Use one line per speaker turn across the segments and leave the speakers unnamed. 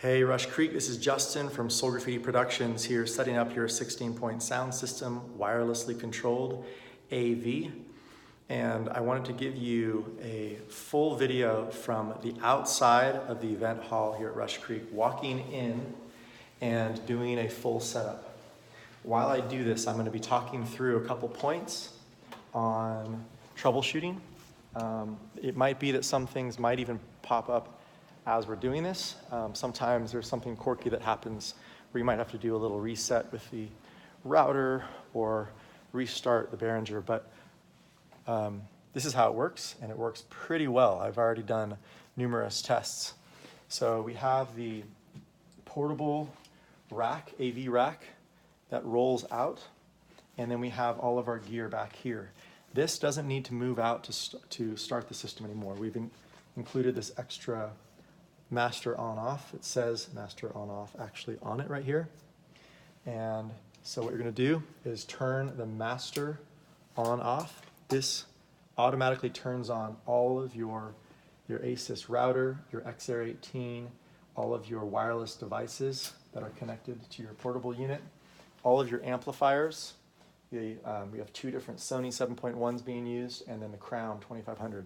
Hey Rush Creek, this is Justin from Soul Graffiti Productions here setting up your 16-point sound system, wirelessly controlled AV. And I wanted to give you a full video from the outside of the event hall here at Rush Creek, walking in and doing a full setup. While I do this, I'm going to be talking through a couple points on troubleshooting. It might be that some things might even pop up as we're doing this. Sometimes there's something quirky that happens where you might have to do a little reset with the router or restart the Behringer, but this is how it works, and it works pretty well. I've already done numerous tests. So we have the portable rack, AV rack, that rolls out, and then we have all of our gear back here. This doesn't need to move out to start the system anymore. We've included this extra master on-off. It says master on-off actually on it right here. And so what you're going to do is turn the master on-off. This automatically turns on all of your Asus router, your XR18, all of your wireless devices that are connected to your portable unit, all of your amplifiers. We have two different Sony 7.1s being used, and then the Crown 2500.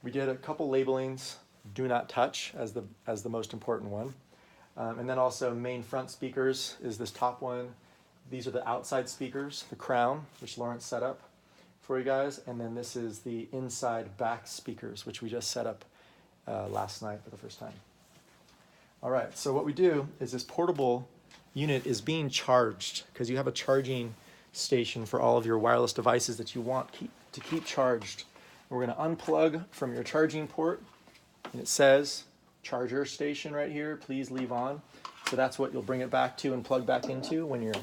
We did a couple labelings, do not touch as the most important one. And then also main front speakers is this top one. These are the outside speakers, the Crown, which Lawrence set up for you guys. And then this is the inside back speakers, which we just set up last night for the first time. All right, so what we do is this portable unit is being charged because you have a charging station for all of your wireless devices that you want to keep charged. We're going to unplug from your charging port, and it says charger station right here, please leave on. So that's what you'll bring it back to and plug back into when you're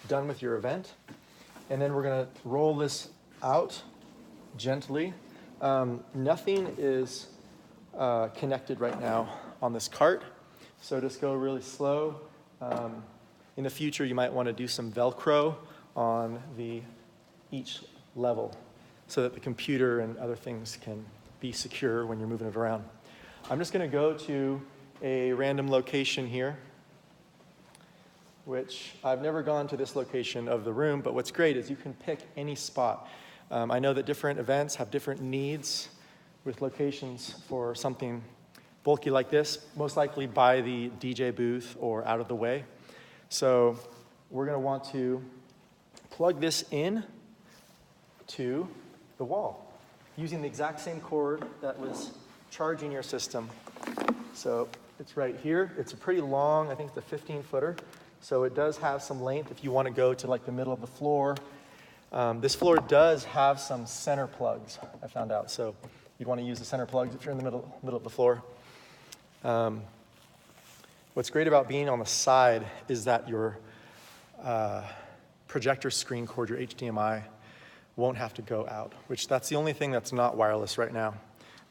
done with your event. And then we're going to roll this out gently. Nothing is connected right now on this cart, so just go really slow. In the future, you might want to do some Velcro on each level so that the computer and other things can be secure when you're moving it around. I'm just going to go to a random location here, which I've never gone to this location of the room, but what's great is you can pick any spot. I know that different events have different needs with locations for something bulky like this, most likely by the DJ booth or out of the way. So we're going to want to plug this in to the wall using the exact same cord that was charging your system. So it's right here. It's a pretty long, I think it's a 15-footer. So it does have some length if you want to go to like the middle of the floor. This floor does have some center plugs, I found out. So you'd want to use the center plugs if you're in the middle of the floor. What's great about being on the side is that your projector screen cord, your HDMI, won't have to go out, which that's the only thing that's not wireless right now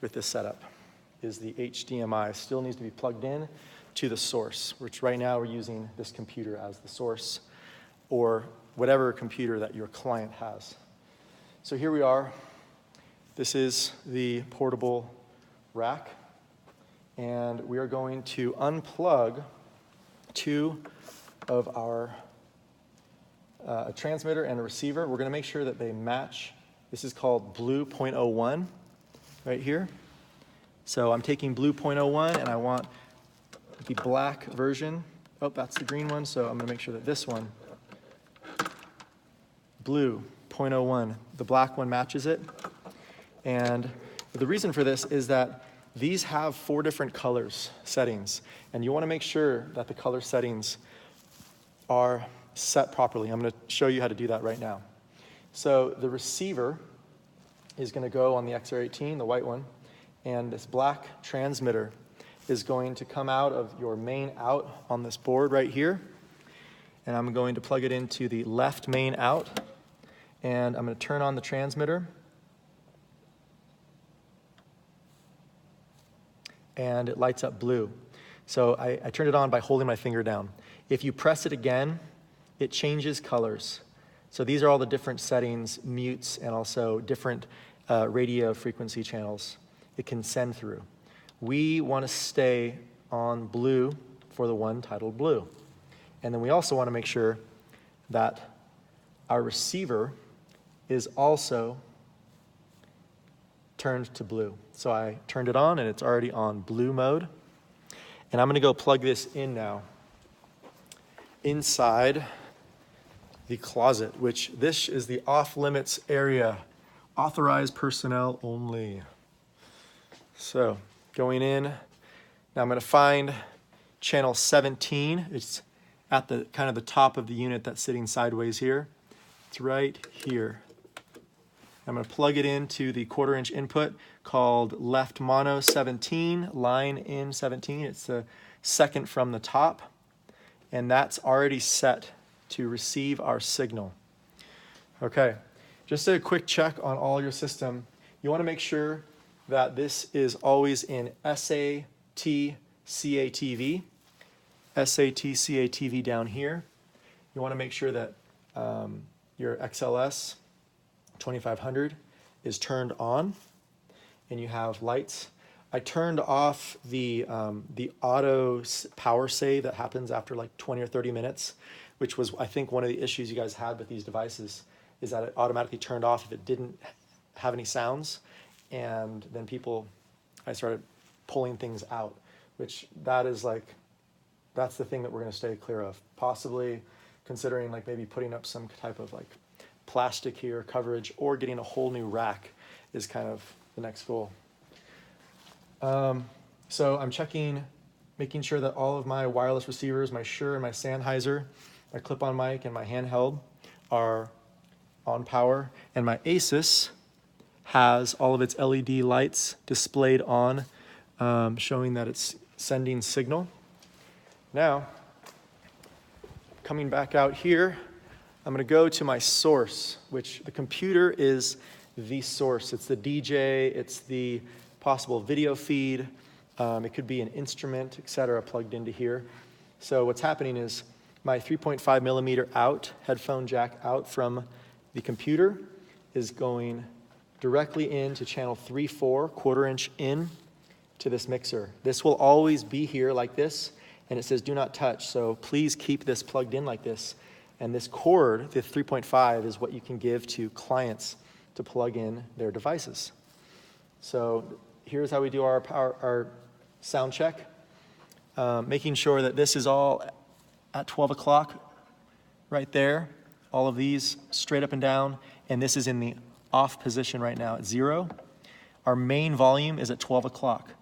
with this setup, is the HDMI still needs to be plugged in to the source, which right now we're using this computer as the source, or whatever computer that your client has. So here we are. This is the portable rack, and we are going to unplug two of our a transmitter and a receiver. We're going to make sure that they match. This is called blue 0.01 right here. So I'm taking blue 0.01 and I want the black version. Oh, that's the green one, so I'm going to make sure that this one, blue 0.01, the black one matches it. And the reason for this is that these have 4 different colors settings, and you want to make sure that the color settings are set properly. I'm going to show you how to do that right now. So the receiver is going to go on the XR18, the white one, and this black transmitter is going to come out of your main out on this board right here, and I'm going to plug it into the left main out, and I'm going to turn on the transmitter, and it lights up blue. So I turned it on by holding my finger down. If you press it again, it changes colors. So these are all the different settings, mutes, and also different radio frequency channels it can send through. we want to stay on blue for the one titled blue. And then we also want to make sure that our receiver is also turned to blue. So I turned it on and it's already on blue mode. And I'm going to go plug this in now inside the closet, which this is the off limits area, authorized personnel only. So going in, now I'm going to find channel 17. It's at the kind of the top of the unit that's sitting sideways here. It's right here. I'm going to plug it into the 1/4 inch input called left mono 17, line in 17. It's the second from the top, and that's already set to receive our signal. Okay, just a quick check on all your system. You want to make sure that this is always in SAT CATV. SAT CATV down here. You want to make sure that your XLS 2500 is turned on and you have lights. I turned off the auto power save that happens after like 20 or 30 minutes, which was, I think, one of the issues you guys had with these devices, is that it automatically turned off if it didn't have any sounds. And then I started pulling things out, which that's the thing that we're going to stay clear of. Possibly considering like maybe putting up some type of like plastic here coverage, or getting a whole new rack is kind of the next goal. So I'm checking, making sure that all of my wireless receivers, my Shure and my Sennheiser, my clip-on mic and my handheld are on power, and my Asus has all of its LED lights displayed on, showing that it's sending signal. Now, coming back out here, I'm going to go to my source, which the computer is the source. It's the DJ, it's the possible video feed, it could be an instrument, etc., plugged into here. So what's happening is my 3.5 millimeter out, headphone jack out from the computer is going directly into channel 3/4, 1/4 inch in to this mixer. This will always be here like this, and it says do not touch, so please keep this plugged in like this. And this cord, the 3.5, is what you can give to clients to plug in their devices. So here's how we do our sound check, making sure that this is all at 12 o'clock right there, all of these straight up and down, and this is in the off position right now at 0. Our main volume is at 12 o'clock.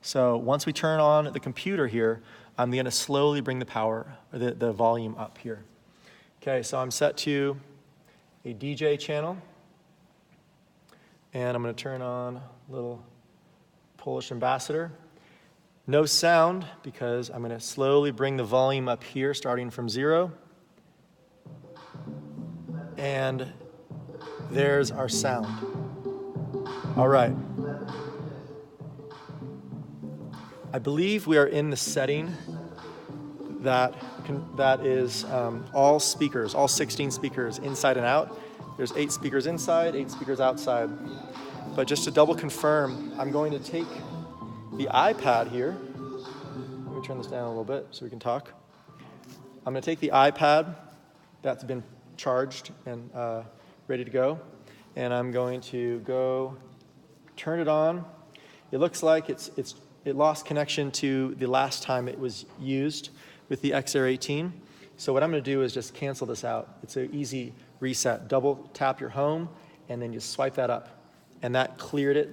So once we turn on the computer here, I'm going to slowly bring the power, or the volume up here. Okay, so I'm set to a DJ channel, and I'm going to turn on a little Polish ambassador. No sound, because I'm going to slowly bring the volume up here, starting from 0. And there's our sound. All right. I believe we are in the setting that is all speakers, all 16 speakers inside and out. There's 8 speakers inside, 8 speakers outside. But just to double confirm, I'm going to take the iPad here. Let me turn this down a little bit so we can talk. I'm going to take the iPad that's been charged and ready to go, and I'm going to go turn it on. It looks like it lost connection to the last time it was used with the XR 18. So what I'm going to do is just cancel this out. It's an easy reset. Double tap your home, and then you swipe that up, and that cleared it.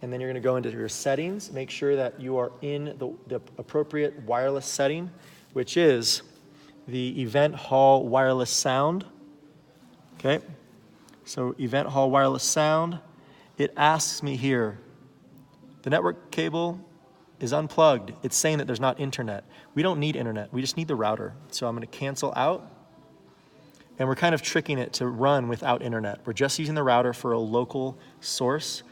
And then you're going to go into your settings. Make sure that you are in the appropriate wireless setting, which is the Event Hall Wireless Sound. Okay, so Event Hall Wireless Sound. It asks me here, the network cable is unplugged. It's saying that there's not internet. We don't need internet. We just need the router. So I'm going to cancel out. And we're kind of tricking it to run without internet. We're just using the router for a local source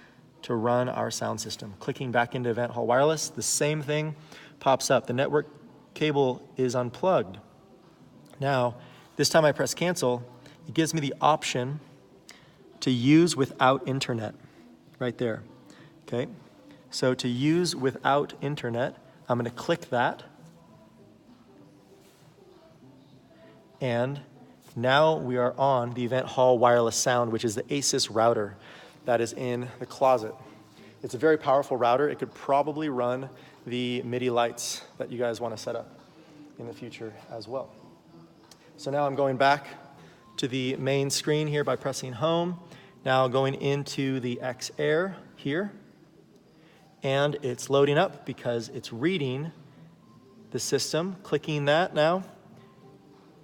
to run our sound system. Clicking back into Event Hall Wireless, the same thing pops up. The network cable is unplugged. Now, this time I press cancel, it gives me the option to use without internet right there. Okay? So to use without internet, I'm going to click that. And now we are on the event hall wireless sound, which is the Asus router that is in the closet. It's a very powerful router. It could probably run the MIDI lights that you guys want to set up in the future as well. So now I'm going back to the main screen here by pressing home. Now going into the X-Air here. And it's loading up because it's reading the system. Clicking that now.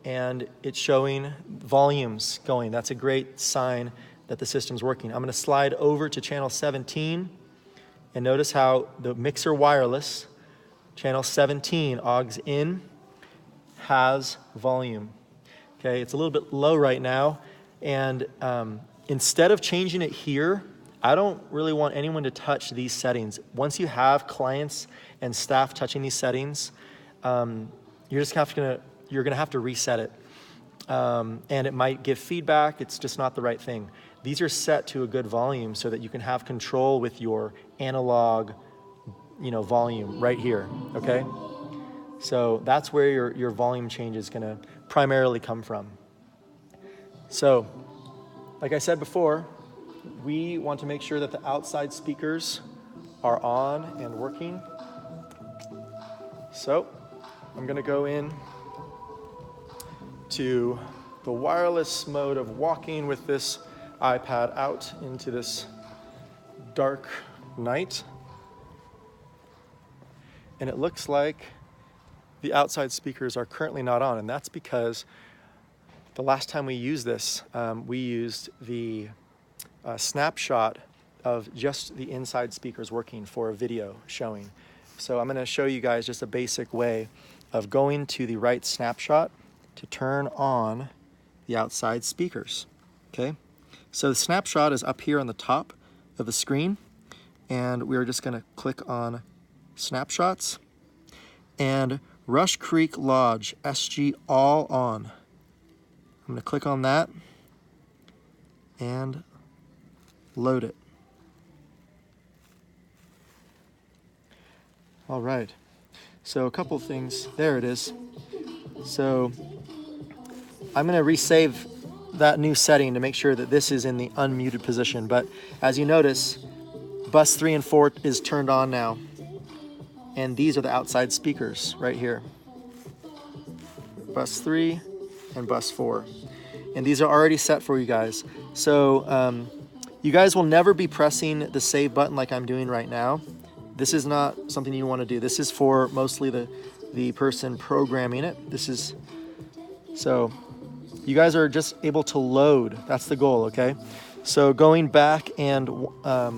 And it's showing volumes going. That's a great sign that the system's working. I'm going to slide over to channel 17 and notice how the mixer wireless, channel 17, augs in, has volume. Okay, it's a little bit low right now, and instead of changing it here, I don't really want anyone to touch these settings. Once you have clients and staff touching these settings, you're gonna have to reset it. And it might give feedback. It's just not the right thing. These are set to a good volume so that you can have control with your analog, volume right here, okay? So that's where your volume change is gonna primarily come from. So, like I said before, we want to make sure that the outside speakers are on and working. So, I'm gonna go in to the wireless mode of walking with this iPad out into this dark night. And it looks like the outside speakers are currently not on, and that's because the last time we used this, we used the snapshot of just the inside speakers working for a video showing. So I'm gonna show you guys just a basic way of going to the right snapshot to turn on the outside speakers, okay? So the snapshot is up here on the top of the screen, and we're just gonna click on snapshots, and Rush Creek Lodge SG all on. I'm gonna click on that and load it. All right, so a couple things, there it is. So I'm gonna resave that new setting to make sure that this is in the unmuted position, but as you notice, bus 3 and 4 is turned on now, and these are the outside speakers right here. Bus 3 and bus 4. And these are already set for you guys. So you guys will never be pressing the save button like I'm doing right now. This is not something you want to do. This is for mostly the person programming it. So you guys are just able to load. That's the goal, okay? So going back and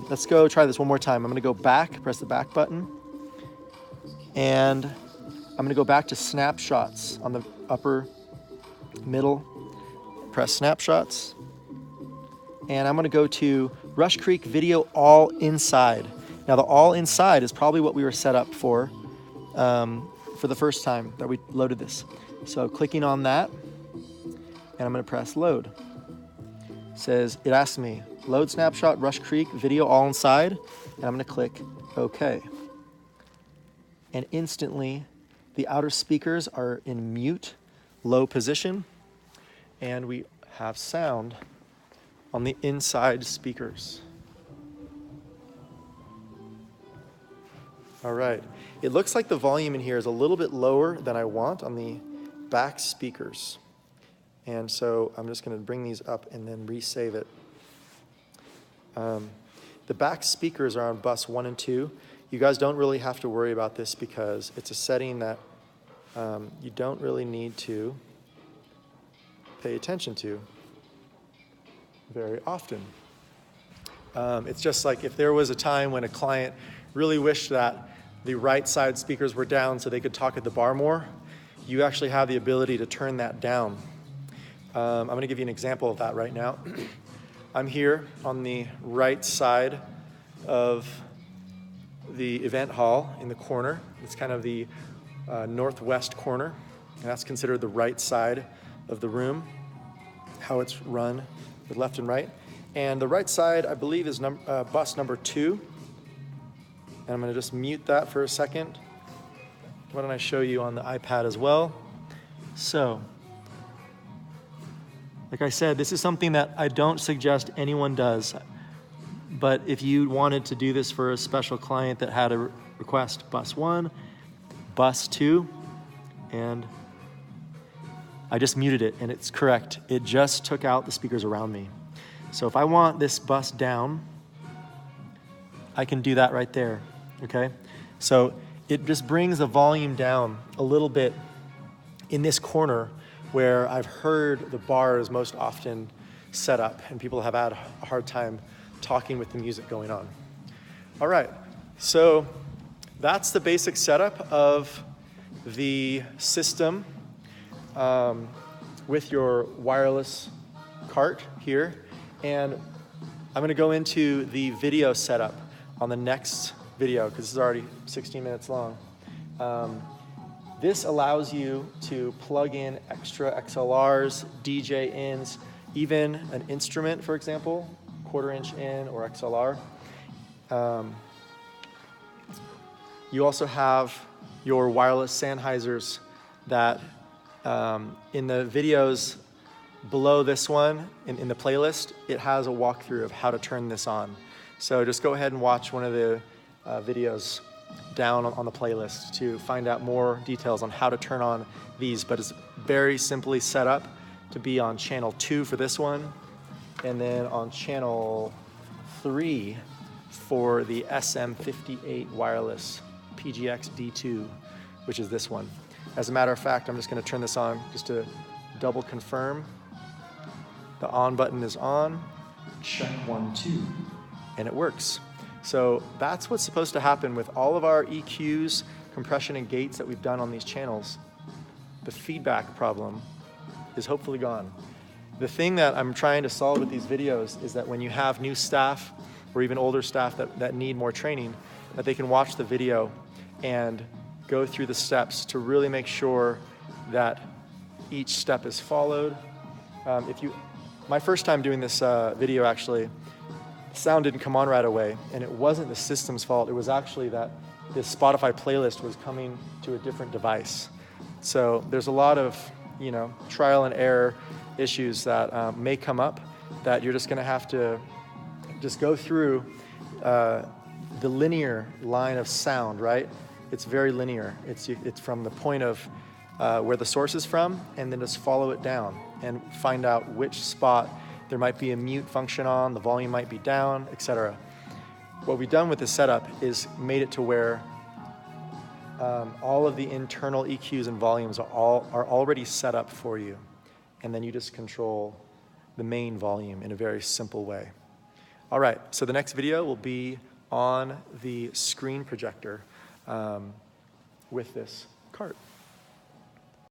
let's go try this one more time. I'm gonna go back, press the back button, and I'm gonna go back to snapshots on the upper middle, press snapshots, and I'm gonna go to Rush Creek Video All Inside. Now the All Inside is probably what we were set up for the first time that we loaded this. So clicking on that, and I'm gonna press load. It asks me, load snapshot, Rush Creek, video all inside, and I'm gonna click OK. And instantly, the outer speakers are in mute, low position, and we have sound on the inside speakers. All right, it looks like the volume in here is a little bit lower than I want on the back speakers. And so I'm just gonna bring these up and then resave it. The back speakers are on bus 1 and 2. You guys don't really have to worry about this because it's a setting that you don't really need to pay attention to very often. It's just like if there was a time when a client really wished that the right side speakers were down so they could talk at the bar more, you actually have the ability to turn that down. I'm gonna give you an example of that right now. I'm here on the right side of the event hall in the corner. It's kind of the northwest corner, and that's considered the right side of the room, how it's run with left and right. And the right side, I believe, is bus number 2. And I'm gonna just mute that for a second. Why don't I show you on the iPad as well? So, like I said, this is something that I don't suggest anyone does. But if you wanted to do this for a special client that had a request, bus 1, bus 2, and I just muted it, and it's correct. It just took out the speakers around me. So if I want this bus down, I can do that right there, okay? So it just brings the volume down a little bit in this corner where I've heard the bars most often set up, and people have had a hard time talking with the music going on. All right, so that's the basic setup of the system with your wireless cart here. And I'm gonna go into the video setup on the next video, because this is already 16 minutes long. This allows you to plug in extra XLRs, DJ ins, even an instrument, for example, 1/4 inch in or XLR. You also have your wireless Sennheisers that in the videos below this one, in the playlist, it has a walkthrough of how to turn this on. So just go ahead and watch one of the videos down on the playlist to find out more details on how to turn on these. But it's very simply set up to be on channel 2 for this one, and then on channel 3 for the SM58 wireless PGX D2, which is this one. As a matter of fact, I'm just going to turn this on just to double confirm. The on button is on. Check 1, 2. And it works. So that's what's supposed to happen with all of our EQs, compression, and gates that we've done on these channels. The feedback problem is hopefully gone. The thing that I'm trying to solve with these videos is that when you have new staff or even older staff that need more training, that they can watch the video and go through the steps to really make sure that each step is followed. My first time doing this video, actually, sound didn't come on right away, and it wasn't the system's fault. It was actually that this Spotify playlist was coming to a different device. So there's a lot of, trial and error issues that may come up that you're just gonna have to just go through the linear line of sound, right? It's very linear. It's from the point of where the source is from, and then just follow it down and find out which spot there might be a mute function on, the volume might be down, etc. What we've done with this setup is made it to where all of the internal EQs and volumes are already set up for you, and then you just control the main volume in a very simple way. All right, so the next video will be on the screen projector with this cart.